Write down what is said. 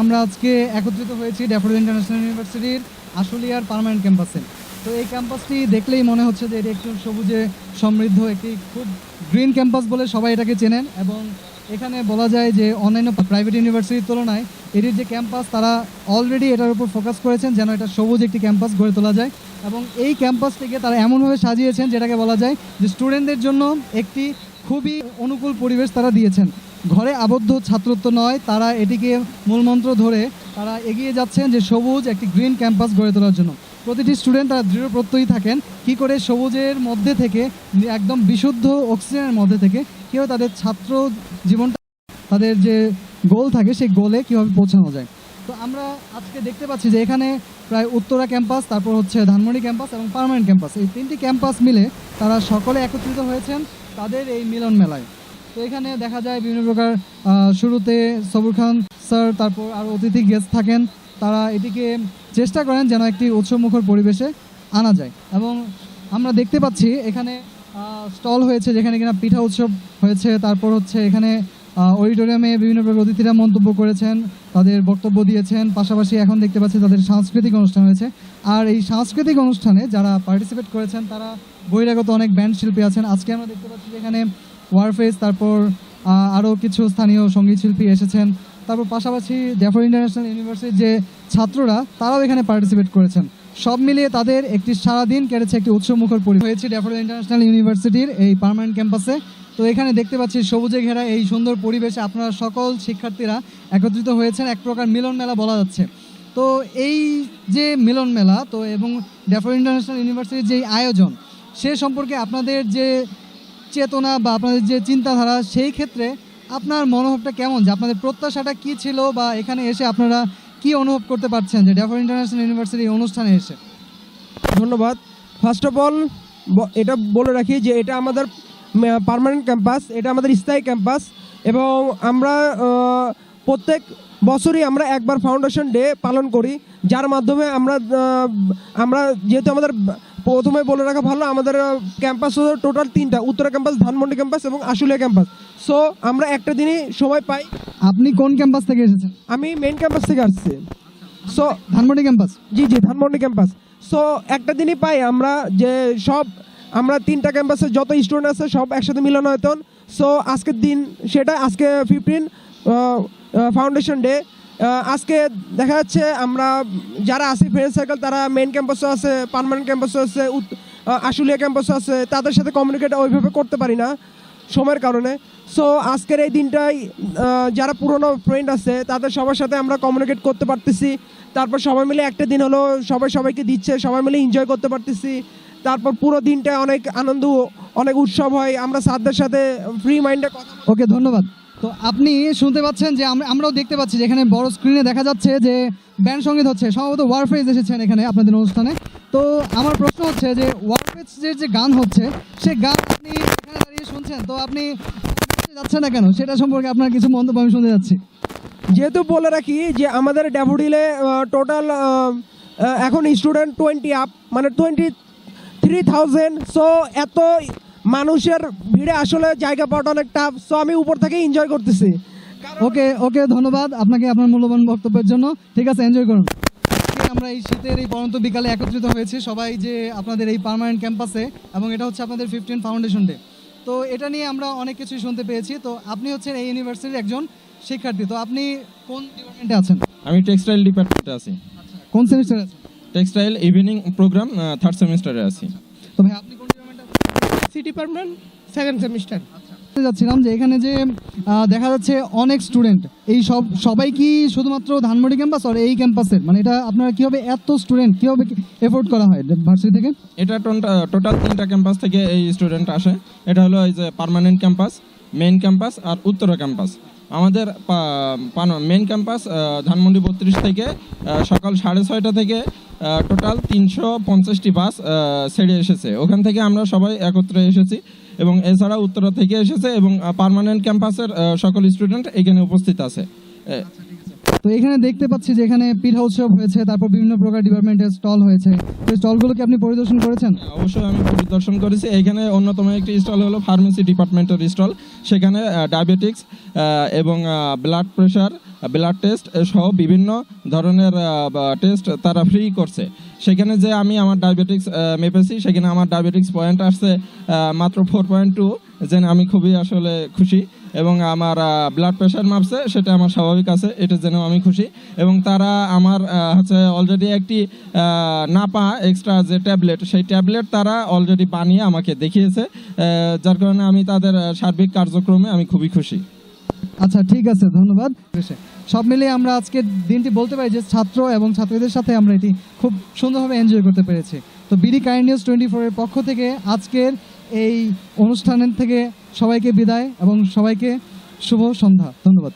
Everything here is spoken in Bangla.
আমরা আজকে একত্রিত হয়েছি ড্যাফোডিল ইন্টারন্যাশনাল ইউনিভার্সিটির আশুলিয়ার পার্মানেন্ট ক্যাম্পাসে। তো এই ক্যাম্পাসটি দেখলেই মনে হচ্ছে যে এটি একটু সবুজে সমৃদ্ধ একটি খুব গ্রিন ক্যাম্পাস বলে সবাই এটাকে চেনেন, এবং এখানে বলা যায় যে অন্যান্য প্রাইভেট ইউনিভার্সিটির তুলনায় এটির যে ক্যাম্পাস তারা অলরেডি এটার উপর ফোকাস করেছেন যেন এটা সবুজ একটি ক্যাম্পাস গড়ে তোলা যায়, এবং এই ক্যাম্পাসটিকে তারা এমনভাবে সাজিয়েছেন যেটাকে বলা যায় যে স্টুডেন্টদের জন্য একটি খুবই অনুকূল পরিবেশ তারা দিয়েছেন। ঘরে আবদ্ধ ছাত্রত্ব নয়, তারা এটিকে মূলমন্ত্র ধরে তারা এগিয়ে যাচ্ছেন যে সবুজ একটি গ্রিন ক্যাম্পাস গড়ে তোলার জন্য। প্রতিটি স্টুডেন্ট তারা দৃঢ় প্রত্যয়ী থাকেন কী করে সবুজের মধ্যে থেকে একদম বিশুদ্ধ অক্সিজেনের মধ্যে থেকে কীভাবে তাদের ছাত্র জীবনটা তাদের যে গোল থাকে সেই গোলে কীভাবে পৌঁছানো যায়। তো আমরা আজকে দেখতে পাচ্ছি যে এখানে প্রায় উত্তরা ক্যাম্পাস, তারপর হচ্ছে ধানমন্ডি ক্যাম্পাস এবং পার্মানেন্ট ক্যাম্পাস, এই তিনটি ক্যাম্পাস মিলে তারা সকলে একত্রিত হয়েছেন তাদের এই মিলন মেলায়। তো এখানে দেখা যায় বিভিন্ন প্রকার শুরুতে সবুর খান স্যার, তারপর আরও অতিথি গেস্ট থাকেন, তারা এটিকে চেষ্টা করেন যেন একটি উৎসবমুখর পরিবেশে আনা যায়। এবং আমরা দেখতে পাচ্ছি এখানে স্টল হয়েছে যেখানে কিনা পিঠা উৎসব হয়েছে, তারপর হচ্ছে এখানে অডিটোরিয়ামে বিভিন্ন প্রকার অতিথিরা মন্তব্য করেছেন, তাদের বক্তব্য দিয়েছেন, পাশাপাশি এখন দেখতে পাচ্ছি তাদের সাংস্কৃতিক অনুষ্ঠান হয়েছে। আর এই সাংস্কৃতিক অনুষ্ঠানে যারা পার্টিসিপেট করেছেন তারা বহিরাগত অনেক ব্যান্ড শিল্পী আছেন। আজকে আমরা দেখতে পাচ্ছি যেখানে ওয়ারফেস, তারপর আরও কিছু স্থানীয় সঙ্গীত শিল্পী এসেছেন, তারপর পাশাপাশি ড্যাফোডিল ইন্টারন্যাশনাল ইউনিভার্সিটির যে ছাত্ররা তারাও এখানে পার্টিসিপেট করেছেন। সব মিলিয়ে তাদের একটি সারাদিন কেটেছে একটি উৎসবমুখর পরিবেশ হয়েছে ড্যাফোডিল ইন্টারন্যাশনাল ইউনিভার্সিটির এই পার্মানেন্ট ক্যাম্পাসে। তো এখানে দেখতে পাচ্ছি সবুজে ঘেরা এই সুন্দর পরিবেশে আপনারা সকল শিক্ষার্থীরা একত্রিত হয়েছেন, এক প্রকার মিলন মেলা বলা যাচ্ছে। তো এই যে মিলন মেলা তো এবং ড্যাফোডিল ইন্টারন্যাশনাল ইউনিভার্সিটির যে আয়োজন সে সম্পর্কে আপনাদের যে চেতনা বা আপনাদের যে চিন্তাধারা সেই ক্ষেত্রে আপনার মনোভাবটা কেমন, যে আপনাদের প্রত্যাশাটা কী ছিল বা এখানে এসে আপনারা কি অনুভব করতে পারছেন যে ড্যাফোডিল ইন্টারন্যাশনাল ইউনিভার্সিটি অনুষ্ঠানে এসে? ধন্যবাদ। ফার্স্ট অফ অল এটা বলে রাখি যে এটা আমাদের পার্মানেন্ট ক্যাম্পাস, এটা আমাদের স্থায়ী ক্যাম্পাস, এবং আমরা প্রত্যেক বছরই আমরা একবার ফাউন্ডেশন ডে পালন করি, যার মাধ্যমে আমরা যেহেতু আমাদের প্রথমে বলে রাখা ভালো আমাদের ক্যাম্পাস হলো টোটাল তিনটা, উত্তরা ক্যাম্পাস, ধানমন্ডি ক্যাম্পাস এবং আশুলিয়া ক্যাম্পাস। সো আমরা একটা দিনই সময় পাই। আপনি কোন ক্যাম্পাস থেকে এসেছেন? আমি মেইন ক্যাম্পাস থেকে আসছি। So Dhanmondi campus? জি ধানমন্ডি ক্যাম্পাস। সো একটা দিনই পাই আমরা যে আমরা তিনটা ক্যাম্পাসে যত স্টুডেন্ট আছে সব একসাথে মিলনায়তন। সো আজকের দিন সেটা আজকে 15 ফাউন্ডেশন ডে। আজকে দেখা যাচ্ছে আমরা যারা আছি ফ্রেন্ড সার্কেল তারা মেইন ক্যাম্পাসও আছে, পার্মানেন্ট ক্যাম্পাসও আছে, আশুলিয়া ক্যাম্পাসও আছে, তাদের সাথে কমিউনিকেট ওইভাবে করতে পারি না সময়ের কারণে। সো আজকের এই দিনটাই যারা পুরনো ফ্রেন্ড আছে তাদের সবার সাথে আমরা কমিউনিকেট করতে পারতেছি, তারপর সবাই মিলে একটা দিন হলো সবাইকে দিচ্ছে, সবাই মিলে এনজয় করতে পারতেছি। তারপর পুরো দিনটা অনেক আনন্দ, অনেক উৎসব হয়, আমরা স্যারদের সাথে ফ্রি মাইন্ডে কথা। ওকে, ধন্যবাদ। তো আপনি শুনতে পাচ্ছেন যে আমরাও দেখতে পাচ্ছি যে এখানে বড় স্ক্রিনে দেখা যাচ্ছে যে ব্যান্ড সঙ্গীত হচ্ছে, সম্ভবত ওয়ারফেজ এসেছেন এখানে আপনাদের অনুষ্ঠানে। তো আমার প্রশ্ন হচ্ছে যে ওয়ারফেজের যে গান হচ্ছে সে গান আপনি এখানে দাঁড়িয়ে শুনছেন, তো আপনি যাচ্ছেন না কেন সেটা সম্পর্কে আপনার কিছু মন্তব্য আমি শুনতে যাচ্ছি। যেহেতু বলে রাখি যে আমাদের ড্যাফোডিলে টোটাল এখন স্টুডেন্ট 20 আপ, মানে 23,000। সো এত মানুষের ভিড়ে আসলে জায়গা পাওয়াটা অনেক টাফ। সো আমি উপর থেকে এনজয় করতেছি। ওকে, ধন্যবাদ আপনাকে আপনার মূল্যবান বক্তব্যের জন্য। ঠিক আছে, এনজয় করুন। আমরা এই শীতের এই পরন্ত বিকালে একত্রিত হয়েছি সবাই যে আপনাদের এই পার্মানেন্ট ক্যাম্পাসে, এবং এটা হচ্ছে আপনাদের 15 ফাউন্ডেশন ডে। তো এটা নিয়ে আমরা অনেক কিছুই শুনতে পেয়েছি। তো আপনি হচ্ছেন এই ইউনিভার্সিটির একজন শিক্ষার্থী, তো আপনি কোন ডিপার্টমেন্টে আছেন? আমি টেক্সটাইল ডিপার্টমেন্টে আছি। কোন সেমিস্টারে আছেন? টেক্সটাইল ইভিনিং প্রোগ্রাম 3rd সেমিস্টারে আছি। তো ভাই আপনি কোন ডিপার্টমেন্টে আছেন? সি ডিপার্টমেন্ট 2nd সেমিস্টার। যাচ্ছিলাম যে এখানে যে দেখা যাচ্ছে অনেক স্টুডেন্ট, এই সবাই কি শুধুমাত্র ধানমন্ডি ক্যাম্পাস আর এই ক্যাম্পাসের, মানে এটা আপনারা কীভাবে এত স্টুডেন্ট কীভাবে এফোর্ড করা হয় ভার্সিটি থেকে? এটা টোটাল 3টা ক্যাম্পাস থেকে এই স্টুডেন্ট আসে। এটা হলো এই যে পার্মানেন্ট ক্যাম্পাস, মেইন ক্যাম্পাস আর উত্তরা ক্যাম্পাস। আমাদের মেইন ক্যাম্পাস ধানমন্ডি 32 থেকে সকাল 6:30 থেকে টোটাল 350টি বাস ছেড়ে এসেছে। ওখান থেকে আমরা সবাই একত্রে এসেছি, এবং এছাড়া উত্তরা থেকে এসেছে, এবং পার্মানেন্ট ক্যাম্পাসের সকল স্টুডেন্ট এখানে উপস্থিত আছে। তো তো এখানে দেখতে পাচ্ছি যে এখানে পিঠা উৎসব হয়েছে, তারপর বিভিন্ন প্রকার ডিপার্টমেন্টের স্টল হয়েছে। তো স্টলগুলো কি আপনি পরিদর্শন করেছেন? অবশ্যই আমি পরিদর্শন করেছি। এখানে অন্যতম একটি স্টল হলো ফার্মেসি ডিপার্টমেন্টের স্টল। সেখানে ডায়াবেটিক্স এবং ব্লাড প্রেশার, ব্লাড টেস্ট সহ বিভিন্ন ধরনের টেস্ট তারা ফ্রি করছে। সেখানে যে আমি আমার ডায়াবেটিক্স মেপেছি, সেখানে আমার ডায়াবেটিক্স পয়েন্ট আসছে মাত্র 4.2, যেন আমি খুবই আসলে খুশি। এবং আমার ব্লাড প্রেশার মাপছে, সেটা আমার স্বাভাবিক আছে, এটা যেন আমি খুশি। এবং তারা আমার হচ্ছে অলরেডি একটি নাপা এক্সট্রা যে ট্যাবলেট, সেই ট্যাবলেট তারা অলরেডি বানিয়ে আমাকে দেখিয়েছে, যার কারণে আমি তাদের সার্বিক কার্যক্রমে আমি খুবই খুশি। আচ্ছা, ঠিক আছে, ধন্যবাদ। সব মিলিয়ে আমরা আজকের দিনটি বলতে পারি যে ছাত্র এবং ছাত্রীদের সাথে আমরা এটি খুব সুন্দরভাবে এনজয় করতে পেরেছি। তো বিডি কারেন্ট নিউজ 24 এর পক্ষ থেকে আজকের এই অনুষ্ঠানের থেকে সবাইকে বিদায় এবং সবাইকে শুভ সন্ধ্যা। ধন্যবাদ।